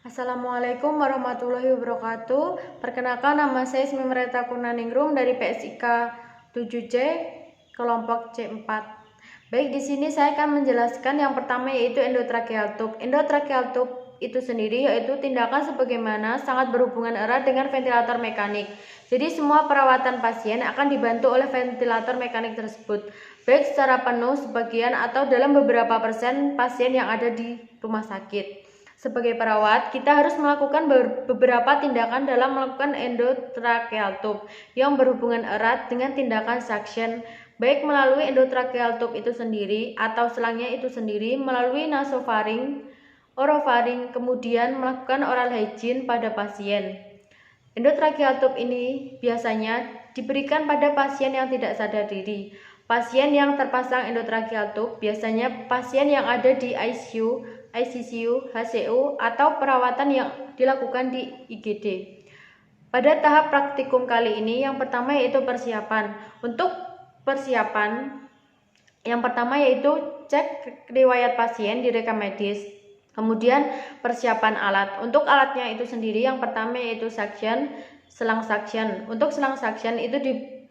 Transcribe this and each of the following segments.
Assalamualaikum warahmatullahi wabarakatuh. Perkenalkan, nama saya Ismi Mereta Kunaningrum dari PSIK 7C kelompok C4. Baik, di sini saya akan menjelaskan yang pertama yaitu endotracheal tube. Endotracheal tube itu sendiri yaitu tindakan sebagaimana sangat berhubungan erat dengan ventilator mekanik. Jadi semua perawatan pasien akan dibantu oleh ventilator mekanik tersebut, baik secara penuh, sebagian, atau dalam beberapa persen pasien yang ada di rumah sakit. Sebagai perawat, kita harus melakukan beberapa tindakan dalam melakukan endotracheal tube yang berhubungan erat dengan tindakan suction, baik melalui endotracheal tube itu sendiri atau selangnya itu sendiri, melalui nasofaring, orofaring, kemudian melakukan oral hygiene pada pasien. Endotracheal tube ini biasanya diberikan pada pasien yang tidak sadar diri. Pasien yang terpasang endotracheal tube biasanya pasien yang ada di ICU, HCU, atau perawatan yang dilakukan di IGD. Pada tahap praktikum kali ini, yang pertama yaitu persiapan. Untuk persiapan, yang pertama yaitu cek riwayat pasien di rekam medis. Kemudian persiapan alat. Untuk alatnya itu sendiri, yang pertama yaitu suction, selang suction. Untuk selang suction itu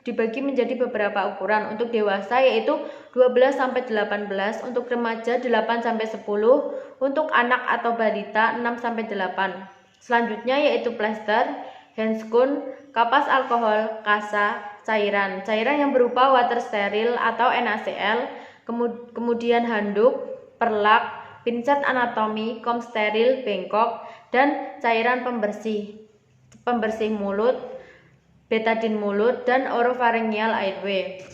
dibagi menjadi beberapa ukuran. Untuk dewasa yaitu 12-18, untuk remaja 8-10, untuk anak atau balita 6-8. Selanjutnya yaitu plester, handscoon, kapas alkohol, kasa, cairan yang berupa water steril atau NaCl, kemudian handuk, perlak, pinset anatomi, kom steril, bengkok, dan cairan pembersih mulut, betadine mulut, dan oropharyngeal airway.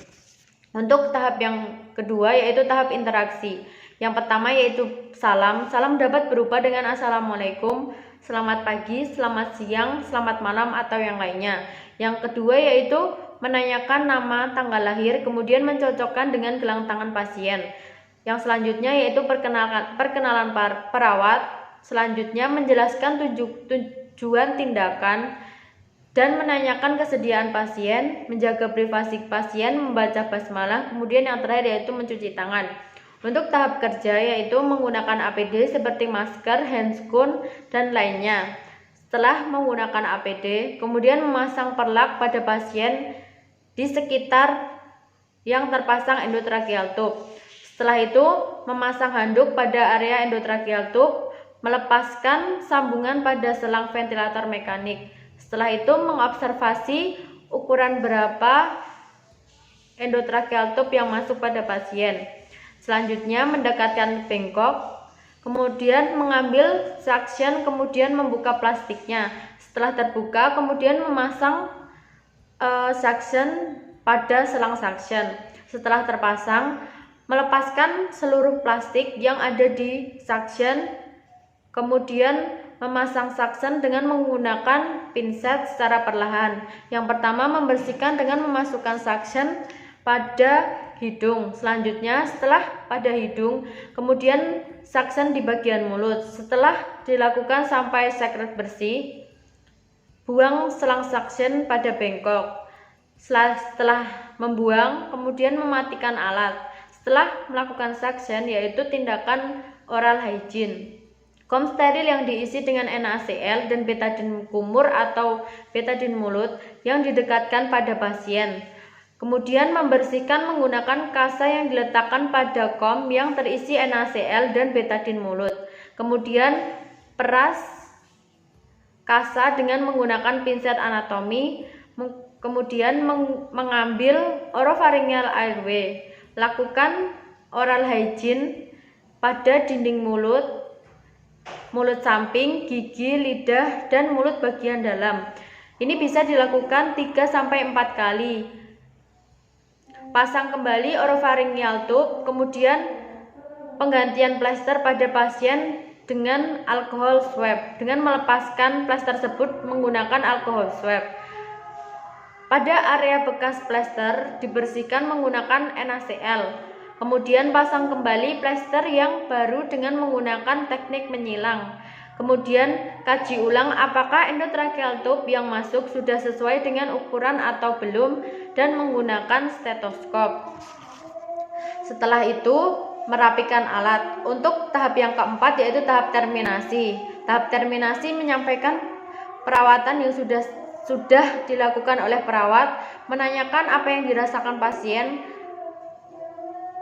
Untuk tahap yang kedua yaitu tahap interaksi. Yang pertama yaitu salam. Salam dapat berupa dengan assalamualaikum, selamat pagi, selamat siang, selamat malam, atau yang lainnya. Yang kedua yaitu menanyakan nama, tanggal lahir, kemudian mencocokkan dengan gelang tangan pasien. Yang selanjutnya yaitu perkenalan perawat. Selanjutnya menjelaskan tujuan tindakan dan menanyakan kesediaan pasien, menjaga privasi pasien, membaca basmalah, kemudian yang terakhir yaitu mencuci tangan. Untuk tahap kerja yaitu menggunakan APD seperti masker, handscoon, dan lainnya. Setelah menggunakan APD, kemudian memasang perlak pada pasien di sekitar yang terpasang endotracheal tube. Setelah itu, memasang handuk pada area endotracheal tube, melepaskan sambungan pada selang ventilator mekanik. Setelah itu mengobservasi ukuran berapa endotracheal tube yang masuk pada pasien. Selanjutnya mendekatkan bengkok, kemudian mengambil suction, kemudian membuka plastiknya. Setelah terbuka, kemudian memasang suction pada selang suction. Setelah terpasang, melepaskan seluruh plastik yang ada di suction, kemudian memasang suction dengan menggunakan pinset secara perlahan. Yang pertama membersihkan dengan memasukkan suction pada hidung. Selanjutnya setelah pada hidung, kemudian suction di bagian mulut. Setelah dilakukan sampai sekret bersih, buang selang suction pada bengkok. Setelah membuang, kemudian mematikan alat. Setelah melakukan suction yaitu tindakan oral hygiene. Kom steril yang diisi dengan NaCl dan betadine kumur atau betadine mulut yang didekatkan pada pasien. Kemudian membersihkan menggunakan kasa yang diletakkan pada kom yang terisi NaCl dan betadine mulut. Kemudian peras kasa dengan menggunakan pinset anatomi. Kemudian mengambil oropharyngeal airway. Lakukan oral hygiene pada dinding mulut samping, gigi, lidah, dan mulut bagian dalam. Ini bisa dilakukan 3-4 kali. Pasang kembali oropharyngeal tube, kemudian penggantian plester pada pasien dengan alkohol swab, dengan melepaskan plester tersebut menggunakan alkohol swab. Pada area bekas plester dibersihkan menggunakan NaCl. Kemudian pasang kembali plester yang baru dengan menggunakan teknik menyilang. Kemudian kaji ulang apakah endotracheal tube yang masuk sudah sesuai dengan ukuran atau belum dan menggunakan stetoskop. Setelah itu merapikan alat. Untuk tahap yang keempat yaitu tahap terminasi. Tahap terminasi menyampaikan perawatan yang sudah dilakukan oleh perawat, menanyakan apa yang dirasakan pasien,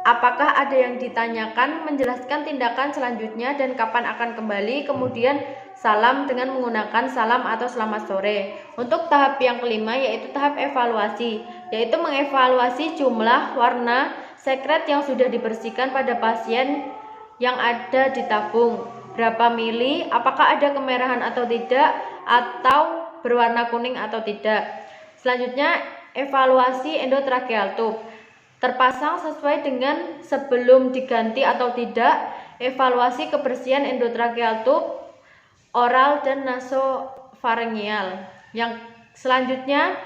apakah ada yang ditanyakan, menjelaskan tindakan selanjutnya dan kapan akan kembali, kemudian salam dengan menggunakan salam atau selamat sore. Untuk tahap yang kelima yaitu tahap evaluasi, yaitu mengevaluasi jumlah, warna, sekret yang sudah dibersihkan pada pasien yang ada di tabung, berapa mili, apakah ada kemerahan atau tidak, atau berwarna kuning atau tidak. Selanjutnya evaluasi endotracheal tube, terpasang sesuai dengan sebelum diganti atau tidak, evaluasi kebersihan endotracheal tube, oral dan nasofaringeal. Yang selanjutnya,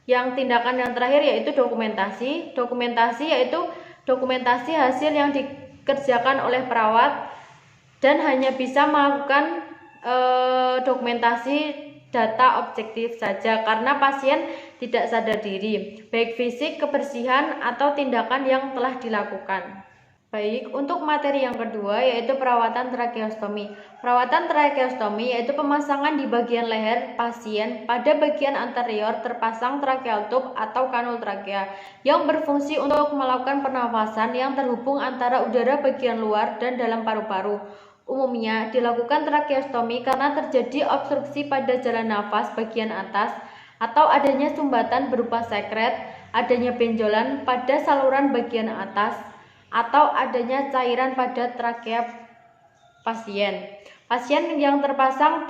yang tindakan yang terakhir yaitu dokumentasi. Dokumentasi yaitu dokumentasi hasil yang dikerjakan oleh perawat dan hanya bisa melakukan dokumentasi data objektif saja karena pasien tidak sadar diri, baik fisik, kebersihan, atau tindakan yang telah dilakukan. Baik, untuk materi yang kedua yaitu perawatan tracheostomi. Perawatan tracheostomi yaitu pemasangan di bagian leher pasien pada bagian anterior terpasang tracheal tube atau kanul trachea yang berfungsi untuk melakukan pernafasan yang terhubung antara udara bagian luar dan dalam paru-paru. Umumnya dilakukan tracheostomi karena terjadi obstruksi pada jalan nafas bagian atas atau adanya sumbatan berupa sekret, adanya benjolan pada saluran bagian atas, atau adanya cairan pada trakea pasien. Pasien yang terpasang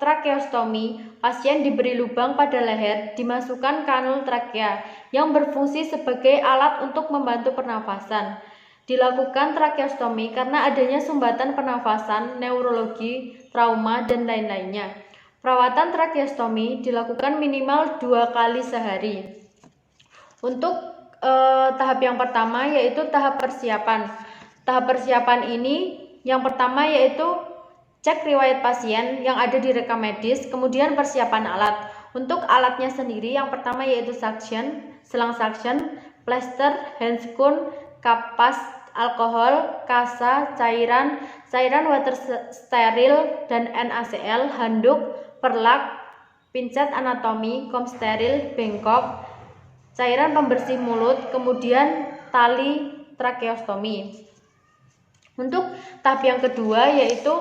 tracheostomi, pasien diberi lubang pada leher, dimasukkan kanul trachea yang berfungsi sebagai alat untuk membantu pernafasan. Dilakukan tracheostomi karena adanya sumbatan pernafasan, neurologi, trauma, dan lain-lainnya. Perawatan tracheostomi dilakukan minimal 2 kali sehari. Untuk tahap yang pertama yaitu tahap persiapan. Tahap persiapan ini yang pertama yaitu cek riwayat pasien yang ada di rekam medis, kemudian persiapan alat. Untuk alatnya sendiri yang pertama yaitu suction, selang suction, plester, handscoon, kapas, alkohol, kasa, cairan water steril dan NaCl, handuk, perlak, pincet anatomi, kom steril, bengkok, cairan pembersih mulut, kemudian tali tracheostomi. Untuk tahap yang kedua yaitu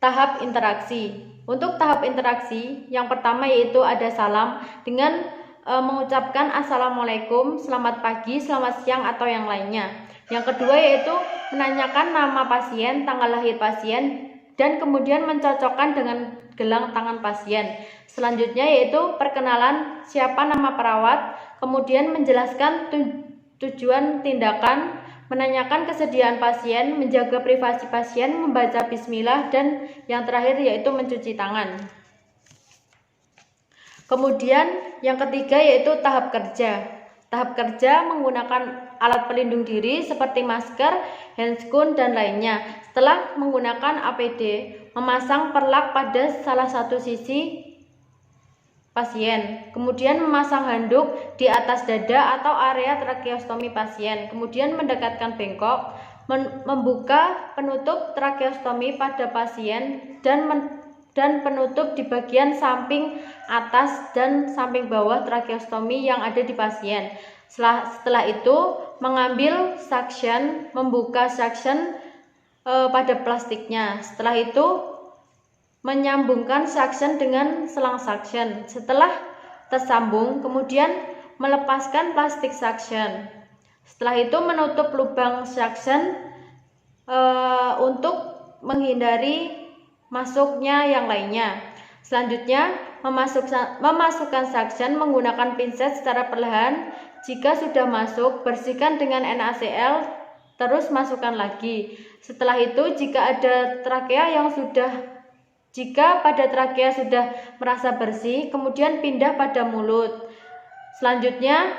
tahap interaksi. Untuk tahap interaksi yang pertama yaitu ada salam dengan mengucapkan assalamualaikum, selamat pagi, selamat siang, atau yang lainnya. Yang kedua yaitu menanyakan nama pasien, tanggal lahir pasien, dan kemudian mencocokkan dengan gelang tangan pasien. Selanjutnya yaitu perkenalan siapa nama perawat, kemudian menjelaskan tujuan tindakan, menanyakan kesediaan pasien, menjaga privasi pasien, membaca bismillah, dan yang terakhir yaitu mencuci tangan. Kemudian yang ketiga yaitu tahap kerja. Tahap kerja menggunakan alat pelindung diri seperti masker, handscoon, dan lainnya. Setelah menggunakan APD, memasang perlak pada salah satu sisi pasien, kemudian memasang handuk di atas dada atau area tracheostomi pasien, kemudian mendekatkan bengkok, membuka penutup tracheostomi pada pasien dan penutup di bagian samping atas dan samping bawah tracheostomi yang ada di pasien. Setelah itu mengambil suction, membuka suction pada plastiknya. Setelah itu menyambungkan suction dengan selang suction. Setelah tersambung, kemudian melepaskan plastik suction. Setelah itu menutup lubang suction untuk menghindari masuknya yang lainnya. Selanjutnya memasukkan suction menggunakan pinset secara perlahan. Jika sudah masuk, bersihkan dengan NaCl, terus masukkan lagi. Setelah itu jika pada trakea sudah merasa bersih, kemudian pindah pada mulut. Selanjutnya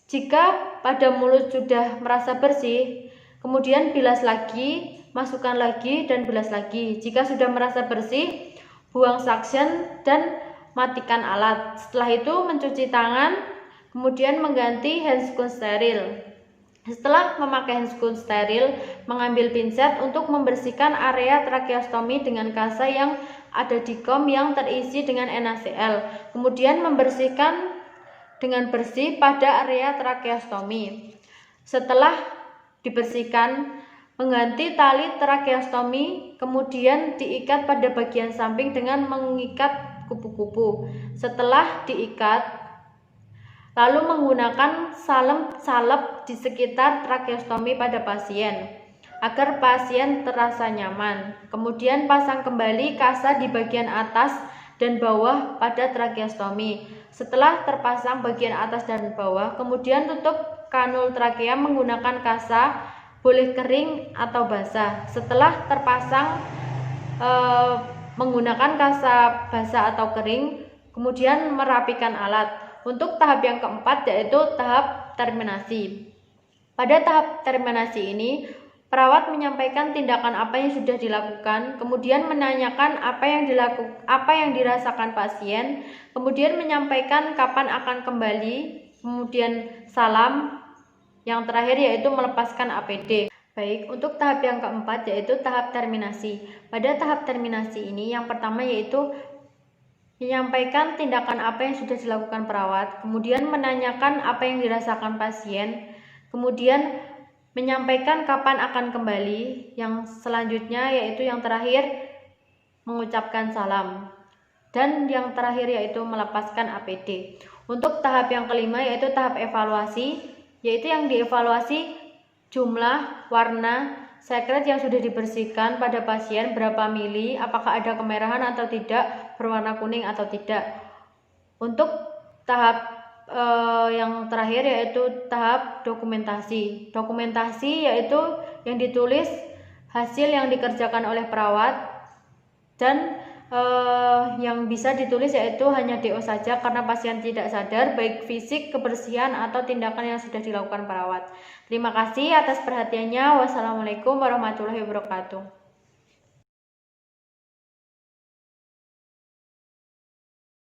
jika pada mulut sudah merasa bersih, kemudian bilas lagi, masukkan lagi, dan bilas lagi. Jika sudah merasa bersih, buang suction dan matikan alat. Setelah itu mencuci tangan, kemudian mengganti handscoon steril. Setelah memakai handscoon steril, mengambil pinset untuk membersihkan area tracheostomi dengan kasa yang ada di kom yang terisi dengan NaCl. Kemudian membersihkan dengan bersih pada area tracheostomi. Setelah dibersihkan, mengganti tali tracheostomi, kemudian diikat pada bagian samping dengan mengikat kupu-kupu. Setelah diikat, lalu menggunakan salep di sekitar tracheostomi pada pasien agar pasien terasa nyaman. Kemudian pasang kembali kasa di bagian atas dan bawah pada tracheostomi. Setelah terpasang bagian atas dan bawah, kemudian tutup kanul trakea menggunakan kasa, boleh kering atau basah. Setelah terpasang menggunakan kasa basah atau kering, kemudian merapikan alat. Untuk tahap yang keempat yaitu tahap terminasi. Pada tahap terminasi ini, perawat menyampaikan tindakan apa yang sudah dilakukan, kemudian menanyakan apa yang dirasakan pasien, kemudian menyampaikan kapan akan kembali, kemudian salam. Yang terakhir yaitu melepaskan APD. Baik, untuk tahap yang keempat yaitu tahap terminasi. Pada tahap terminasi ini yang pertama yaitu menyampaikan tindakan apa yang sudah dilakukan perawat, kemudian menanyakan apa yang dirasakan pasien, kemudian menyampaikan kapan akan kembali, yang selanjutnya yaitu yang terakhir mengucapkan salam, dan yang terakhir yaitu melepaskan APD. Untuk tahap yang kelima yaitu tahap evaluasi, yaitu yang dievaluasi jumlah, warna, sekret yang sudah dibersihkan pada pasien berapa mili, apakah ada kemerahan atau tidak, berwarna kuning atau tidak. Untuk tahap yang terakhir yaitu tahap dokumentasi. Dokumentasi yaitu yang ditulis hasil yang dikerjakan oleh perawat, dan yang bisa ditulis yaitu hanya DO saja karena pasien tidak sadar, baik fisik, kebersihan, atau tindakan yang sudah dilakukan perawat. Terima kasih atas perhatiannya. Wassalamualaikum warahmatullahi wabarakatuh.